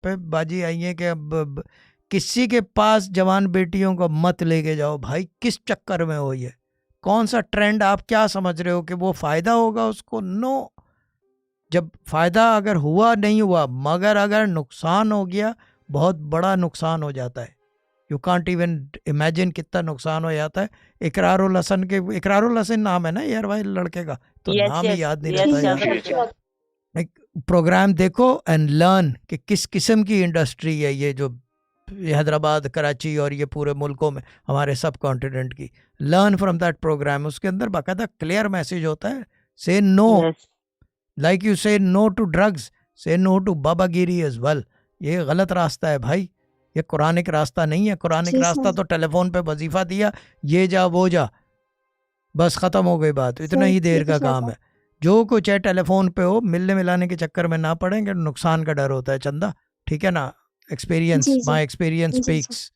पे बाजी आई है कि अब किसी के पास जवान बेटियों को मत लेके जाओ भाई। किस चक्कर में हो, ये कौन सा ट्रेंड? आप क्या समझ रहे हो कि वो फायदा होगा उसको? नो। जब फायदा अगर हुआ नहीं हुआ, मगर अगर नुकसान हो गया, बहुत बड़ा नुकसान हो जाता है। यू कांट इवन इमेजिन कितना नुकसान हो जाता है। इकरारुल हसन के, इकरारुल हसन नाम है ना यार भाई लड़के का, तो यस नाम ही यस याद नहीं यस रहता यस यार। एक प्रोग्राम देखो एंड लर्न कि किस किस्म की इंडस्ट्री है ये, जो ये हैदराबाद, कराची और ये पूरे मुल्कों में, हमारे सब कॉन्टिनेंट की। Learn from that programme. उसके अंदर बाकायदा क्लियर मैसेज होता है, say no, yes like you say no to drugs, say no to बाबागिरी एज वेल। ये गलत रास्ता है भाई, ये कुरानिक रास्ता नहीं है। कुरानिक जी रास्ता सर। तो टेलीफोन पे वजीफा दिया, ये जा वो जा, बस ख़त्म हो गई बात, इतना सर ही ये देर तो का सर काम है। जो कुछ है टेलीफोन पे हो, मिलने मिलाने के चक्कर में ना पड़ेंगे, नुकसान का डर होता है चंदा, ठीक है ना? एक्सपीरियंस, जी जी माई एक्सपीरियंस जी सर। स्पीक्स।